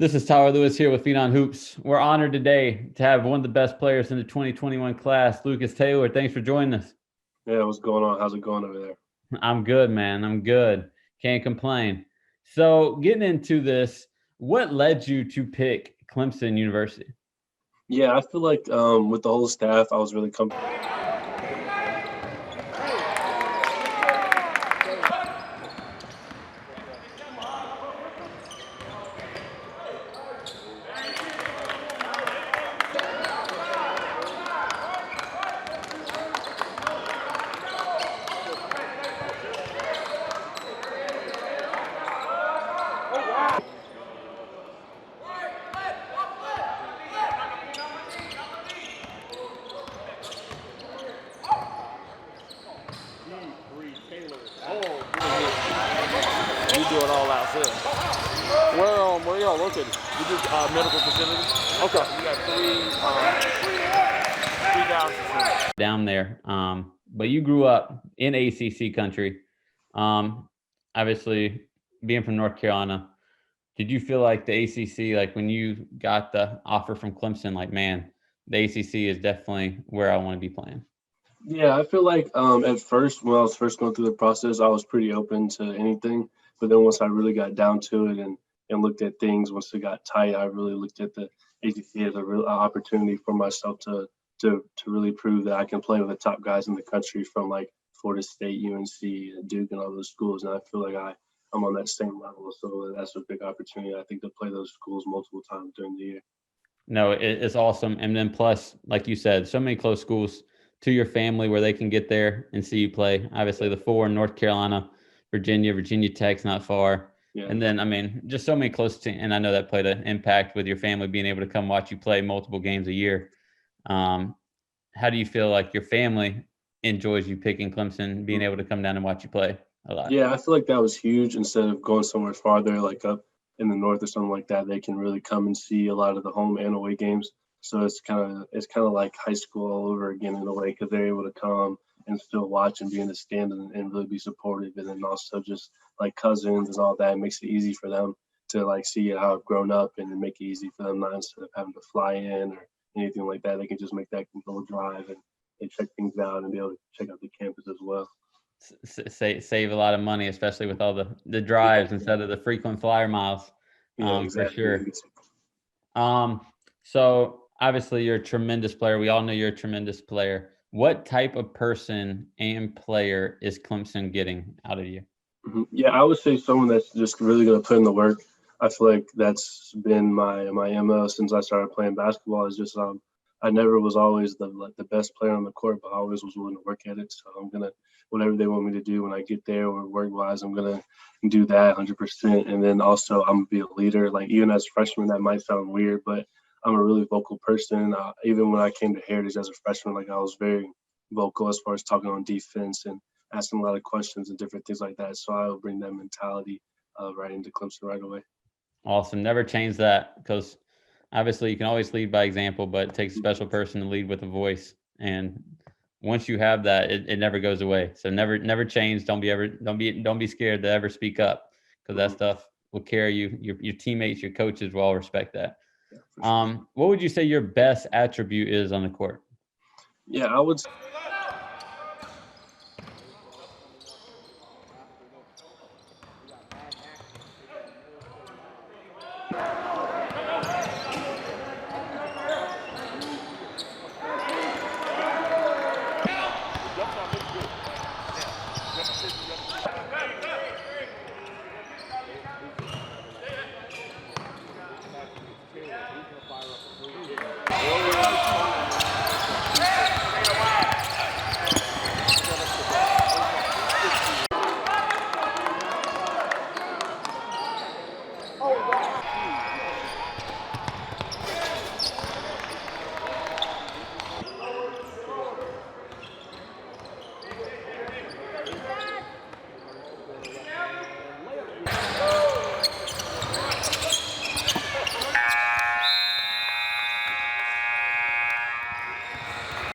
This is Tyler Lewis here with Phenom Hoops. We're honored today to have one of the best players in the 2021 class, Lucas Taylor. Thanks for joining us. Yeah, what's going on? How's it going over there? I'm good, man. I'm good. Can't complain. So getting into this, what led you to pick Clemson University? Yeah, I feel like with the whole staff, I was really comfortable. We do it all ourselves. Where y'all located? You do medical facilities? Okay. You got three Down there. But you grew up in ACC country. Obviously, being from North Carolina, did you feel like the ACC, like when you got the offer from Clemson, like, man, the ACC is definitely where I want to be playing? Yeah, I feel like at first, when I was first going through the process, I was pretty open to anything. But then once I really got down to it and looked at things, once it got tight, I really looked at the ACC as a real opportunity for myself to really prove that I can play with the top guys in the country from like Florida State, UNC, Duke, and all those schools. And I feel like I'm on that same level. So that's a big opportunity, I think, to play those schools multiple times during the year. No, it's awesome. And then plus, like you said, so many close schools to your family where they can get there and see you play. Obviously, the four in North Carolina, Virginia Tech's not far. Yeah. And then, I mean, just so many close to, and I know that played an impact with your family being able to come watch you play multiple games a year. How do you feel like your family enjoys you picking Clemson, being able to come down and watch you play a lot? Yeah, I feel like that was huge. Instead of going somewhere farther, like up in the north or something like that, they can really come and see a lot of the home and away games. So it's kind of like high school all over again in a way, because they're able to come and still watch and be in the stand and really be supportive, and then also just like cousins and all that. It makes it easy for them to like see how I've grown up, and make it easy for them, not instead of having to fly in or anything like that. They can just make that little drive and check things out and be able to check out the campus as well. Save a lot of money, especially with all the drives instead of the frequent flyer miles. Yeah, exactly. For sure. So obviously you're a tremendous player. We all know you're a tremendous player. What type of person and player is Clemson getting out of you? Yeah, I would say someone that's just really going to put in the work. I feel like that's been my MO since I started playing basketball. Is just I never was always the best player on the court, but I always was willing to work at it. So I'm gonna, whatever they want me to do when I get there or work wise, I'm gonna do that 100%. And then also I'm gonna be a leader. Like even as a freshman, that might sound weird, but I'm a really vocal person. Even when I came to Heritage as a freshman, like I was very vocal as far as talking on defense and asking a lot of questions and different things like that. So I'll bring that mentality right into Clemson right away. Awesome. Never change that, because obviously you can always lead by example, but it takes a special person to lead with a voice. And once you have that, it never goes away. So never change. Don't be scared to ever speak up, because that stuff will carry you. Your teammates, your coaches will all respect that. Yeah, sure. What would you say your best attribute is on the court? Yeah, I would.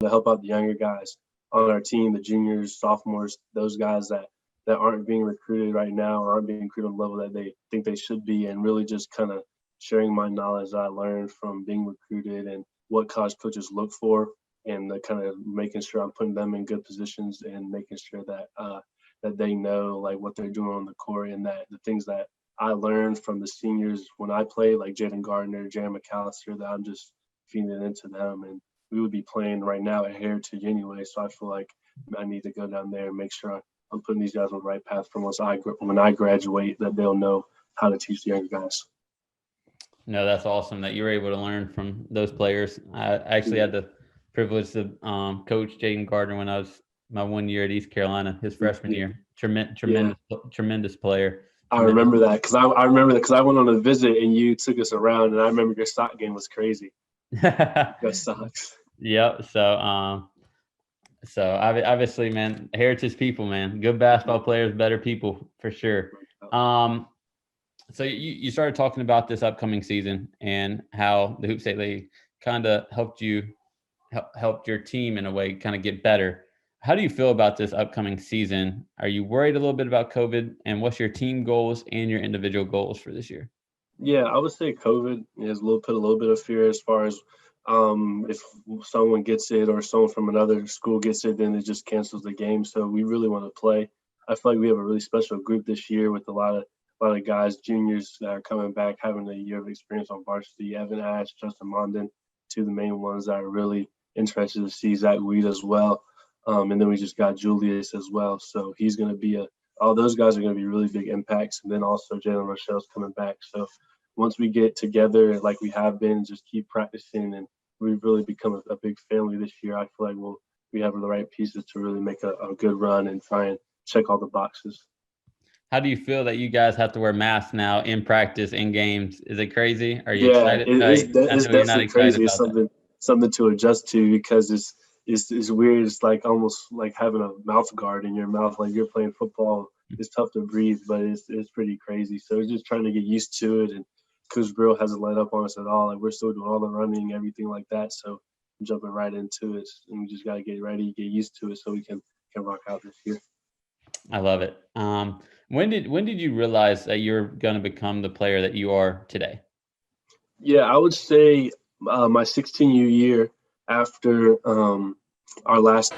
To help out the younger guys on our team, the juniors, sophomores, those guys that aren't being recruited right now or aren't being recruited on the level that they think they should be, and really just kind of sharing my knowledge that I learned from being recruited and what college coaches look for, and the kind of making sure I'm putting them in good positions and making sure that that they know like what they're doing on the court, and that the things that I learned from the seniors when I played, like Jaden Gardner, Jaron McAllister, that I'm just feeding it into them. And we would be playing right now at Heritage anyway, so I feel like I need to go down there and make sure I'm putting these guys on the right path from when I graduate, that they'll know how to teach the younger guys. No, that's awesome that you were able to learn from those players. I actually had the privilege to coach Jaden Gardner when I was my 1 year at East Carolina, his freshman year. Tremendous player. I remember that because I went on a visit and you took us around, and I remember your sock game was crazy. Your socks. Yep. So obviously, man, Heritage people, man, good basketball players, better people for sure. So you started talking about this upcoming season and how the Hoop State League kind of helped your team in a way kind of get better. How do you feel about this upcoming season? Are you worried a little bit about COVID, and what's your team goals and your individual goals for this year? Yeah, I would say COVID has put a little bit of fear as far as if someone gets it or someone from another school gets it, then it just cancels the game. So we really want to play. I feel like we have a really special group this year with a lot of guys, juniors that are coming back, having a year of experience on varsity. Evan Ash, Justin Mondin, two of the main ones that are really interested to see Zach Weed as well. And then we just got Julius as well. So he's going to be all those guys are going to be really big impacts. And then also Jalen Rochelle's coming back. So once we get together like we have been, just keep practicing, and we've really become a big family this year. I feel like we have the right pieces to really make a good run and try and check all the boxes. How do you feel that you guys have to wear masks now in practice, in games? Is it crazy? Are you excited? It's definitely crazy. It's something to adjust to, because it's weird. It's like almost like having a mouth guard in your mouth, like you're playing football. It's tough to breathe, but it's pretty crazy. So we're just trying to get used to it, and Coach Brill hasn't let up on us at all. Like, we're still doing all the running, everything like that. So I'm jumping right into it, and we just got to get ready, get used to it, so we can rock out this year. I love it. When did you realize that you're going to become the player that you are today? Yeah, I would say my 16U year after our last.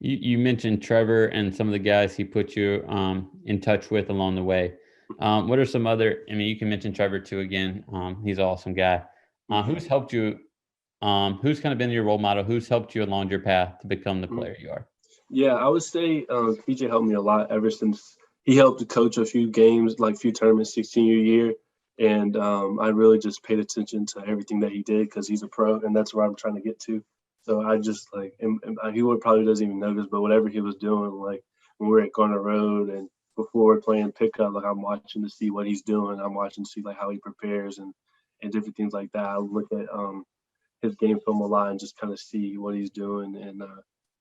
You mentioned Trevor and some of the guys he put you in touch with along the way. What are some other? I mean, you can mention Trevor too. Again, he's an awesome guy. Who's helped you? Who's kind of been your role model? Who's helped you along your path to become the player you are? Yeah, I would say PJ helped me a lot ever since he helped to coach a few games, like a few tournaments, 16U year. And I really just paid attention to everything that he did, because he's a pro, and that's where I'm trying to get to. So I just and he probably doesn't even know this, but whatever he was doing, like when we were at Garner Road and before we're playing pickup, like I'm watching to see what he's doing. I'm watching to see like how he prepares and different things like that. I look at his game film a lot and just kind of see what he's doing and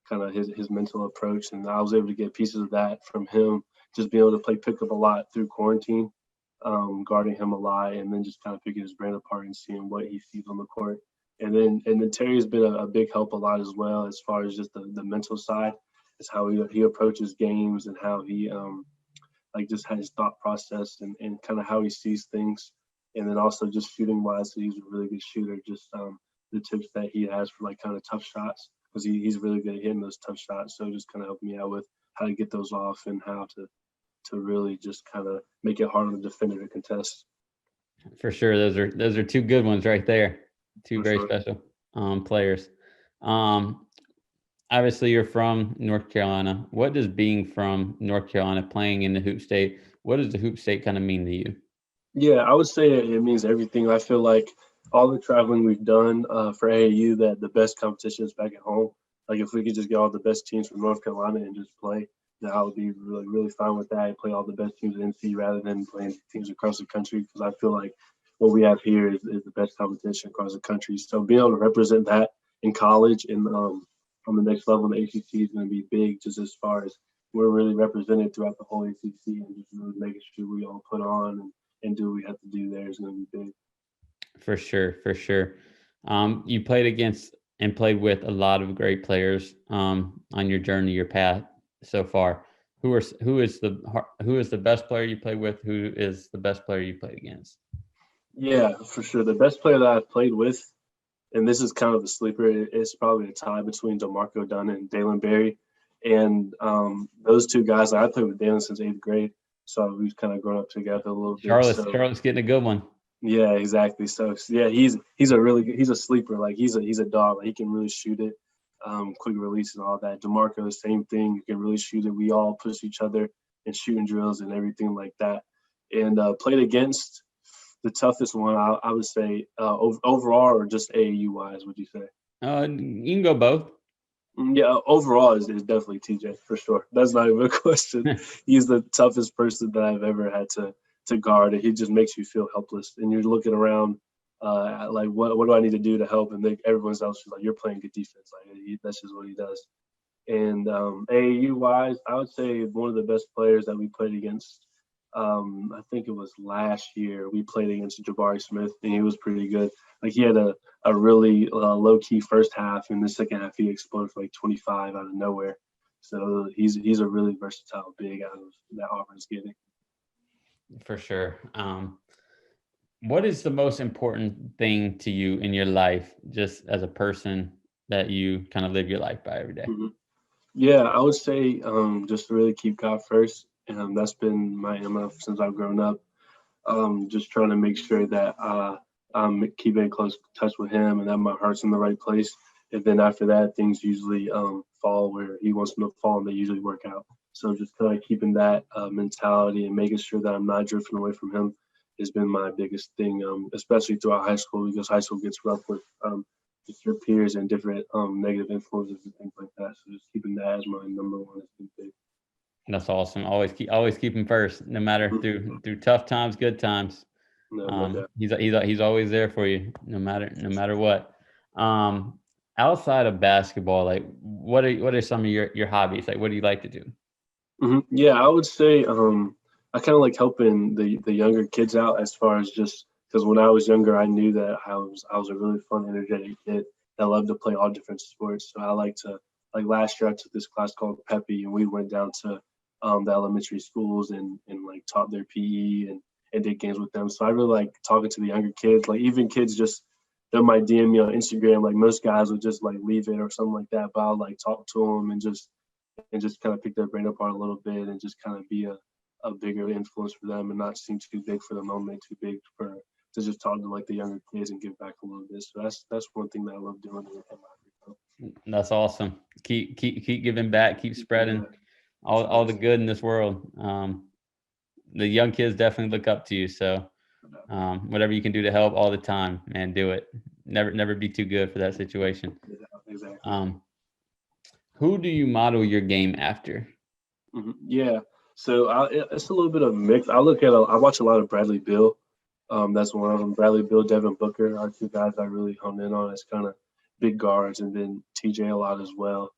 kind of his mental approach. And I was able to get pieces of that from him, just being able to play pickup a lot through quarantine, guarding him a lot, and then just kind of picking his brain apart and seeing what he sees on the court. And then Terry's been a big help a lot as well, as far as just the mental side. It's how he approaches games and how he like just has his thought process and kind of how he sees things. And then also just shooting wise, so he's a really good shooter. Just the tips that he has for like kind of tough shots, because he's really good at hitting those tough shots. So just kind of helped me out with how to get those off and how to really just kind of make it hard on the defender to contest. For sure, those are two good ones right there. Two very special players. Obviously, you're from North Carolina. What does being from North Carolina, playing in the Hoop State, what does the Hoop State kind of mean to you? Yeah, I would say it means everything. I feel like all the traveling we've done for AAU, that the best competition is back at home. Like if we could just get all the best teams from North Carolina and just play, then I would be really, really fine with that. Play all the best teams in NC rather than playing teams across the country, because I feel like what we have here is the best competition across the country. So being able to represent that in college and on the next level in the ACC is going to be big, just as far as we're really represented throughout the whole ACC, and just really making sure we all put on and do what we have to do there is going to be big. For sure, for sure. You played against and played with a lot of great players on your journey, your path so far. Who is the best player you played with? Who is the best player you played against? Yeah, for sure. The best player that I've played with, and this is kind of a sleeper, it's probably a tie between DeMarco Dunn and Dalen Berry. And those two guys, I played with Dalen since 8th grade, so we've kind of grown up together a little bit. Charlotte's getting a good one. Yeah, exactly. So yeah, he's a sleeper. Like he's a dog. Like, he can really shoot it, quick release and all that. DeMarco, the same thing. He can really shoot it. We all push each other in shooting drills and everything like that. And played against the toughest one, I would say, overall or just AAU wise. Would you say? You can go both. Yeah, overall is definitely TJ for sure. That's not even a question. He's the toughest person that I've ever had to guard, and he just makes you feel helpless. And you're looking around, like, what do I need to do to help? And everyone else is like, you're playing good defense. Like that's just what he does. And AAU wise, I would say one of the best players that we played against. I think it was last year we played against Jabari Smith, and he was pretty good. Like he had a really low key first half, and the second half he exploded for like 25 out of nowhere. So he's a really versatile big out of that Auburn's getting. For sure. What is the most important thing to you in your life, just as a person, that you kind of live your life by every day? Mm-hmm. Yeah, I would say just to really keep God first. That's been my MO since I've grown up. Just trying to make sure that I'm keeping in close touch with him and that my heart's in the right place. And then after that, things usually fall where he wants them to fall, and they usually work out. So just kind of keeping that mentality and making sure that I'm not drifting away from him has been my biggest thing, especially throughout high school, because high school gets rough with just your peers and different negative influences and things like that. So just keeping that as my number one has been big. That's awesome. Always keep him first, no matter through tough times, good times. No, he's always there for you, no matter what. Outside of basketball, like what are some of your hobbies? Like, what do you like to do? Mm-hmm. Yeah, I would say I kind of like helping the younger kids out, as far as just because when I was younger, I knew that I was a really fun, energetic kid that loved to play all different sports. So I like to, like last year I took this class called Peppy, and we went down to the elementary schools and like taught their PE and did games with them. So I really like talking to the younger kids, like even kids just that might DM me on Instagram. Like most guys would just like leave it or something like that, but I'll like talk to them and just kind of pick their brain apart a little bit and just kind of be a bigger influence for them and not seem too big for the moment, too big to just talk to like the younger kids and give back a little bit. So that's one thing that I love doing in my group. That's awesome. Keep giving back, keep spreading all the good in this world. The young kids definitely look up to you. So whatever you can do to help all the time, man, do it. Never be too good for that situation. Exactly. Who do you model your game after? Mm-hmm. Yeah, so it's a little bit of a mix. I watch a lot of Bradley Beal. That's one of them. Bradley Beal, Devin Booker are two guys I really hone in on as kind of big guards, and then TJ a lot as well.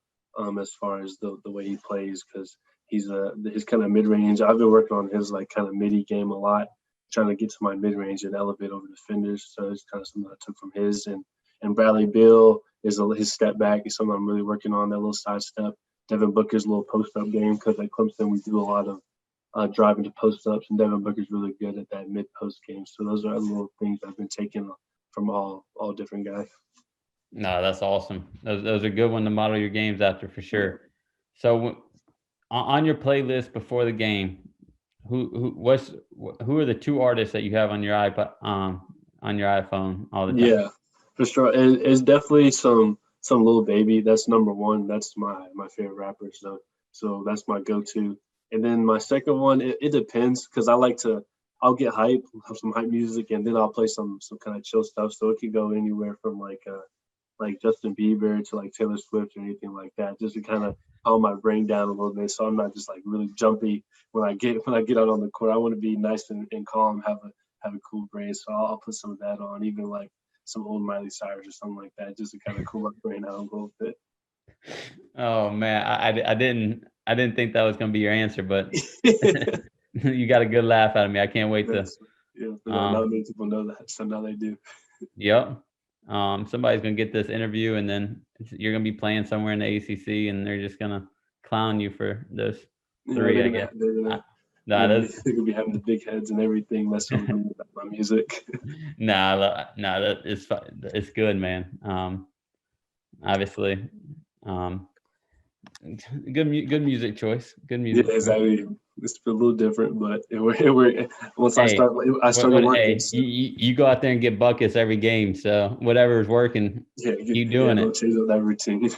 As far as the way he plays, because he's his kind of mid range. I've been working on his like kind of midi game a lot, trying to get to my mid range and elevate over defenders. So it's kind of something I took from his. And Bradley Beal is his step back is something I'm really working on, that little side step. Devin Booker's little post up game, because at Clemson we do a lot of driving to post ups, and Devin Booker's really good at that mid post game. So those are little things I've been taking from all different guys. No, that's awesome. Those are good one to model your games after, for sure. So on your playlist before the game, who are the two artists that you have on your iPod, on your iPhone all the time? Yeah, for sure. It's definitely some Lil Baby. That's number one. That's my favorite rapper. So that's my go-to. And then my second one, it depends, because I like to I'll get hype, have some hype music, and then I'll play some kind of chill stuff. So it could go anywhere from like Justin Bieber to like Taylor Swift or anything like that, just to kind of calm my brain down a little bit, so I'm not just like really jumpy when I get out on the court. I want to be nice and calm, have a cool brain. So I'll put some of that on, even like some old Miley Cyrus or something like that, just to kind of cool my brain out a little bit. Oh man, I didn't think that was gonna be your answer, but you got a good laugh out of me. I can't wait to. Not many people know that, so now they do. Yep. Somebody's gonna get this interview, and then you're gonna be playing somewhere in the ACC, and they're just gonna clown you for those three. I guess. They're gonna be having the big heads and everything messing with me about my music. Nah, that is fine. It's good, man. Obviously, good music choice. Good music. Yeah, exactly. It's a little different, but once I started working. You go out there and get buckets every game. So whatever's working, keep doing it. Don't change up that routine.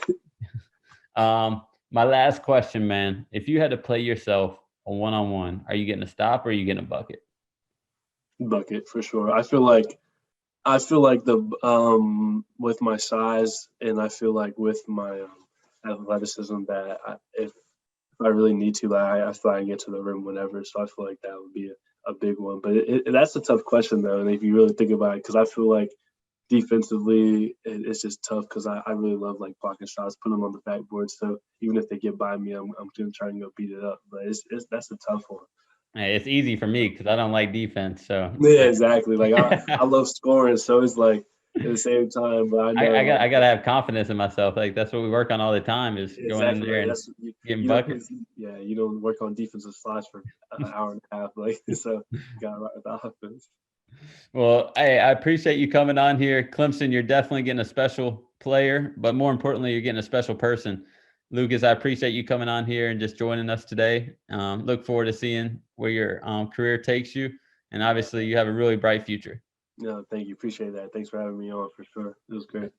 My last question, man. If you had to play yourself a one-on-one, are you getting a stop or are you getting a bucket? Bucket for sure. I feel like the with my size, and I feel like with my athleticism, that if I really need to, I feel I can get to the rim whenever. So I feel like that would be a big one. But that's a tough question though, and if you really think about it, because I feel like defensively it's just tough, because I really love like blocking shots, putting them on the backboard. So even if they get by me, I'm gonna try and go beat it up. But that's a tough one. Hey, it's easy for me because I don't like defense. So yeah, exactly. Like I love scoring, so it's like at the same time. But I gotta have confidence in myself. Like that's what we work on all the time, is going in there and getting buckets. Yeah, you don't work on defensive slots for an hour and a half. Like so, you gotta write with the offense. Well, hey, I appreciate you coming on here, Clemson. You're definitely getting a special player, but more importantly, you're getting a special person. Lucas, I appreciate you coming on here and just joining us today. Look forward to seeing where your career takes you. And obviously, you have a really bright future. No, thank you. Appreciate that. Thanks for having me on for sure. It was great.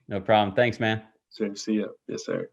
No problem. Thanks, man. Sure. See you. Yes, sir.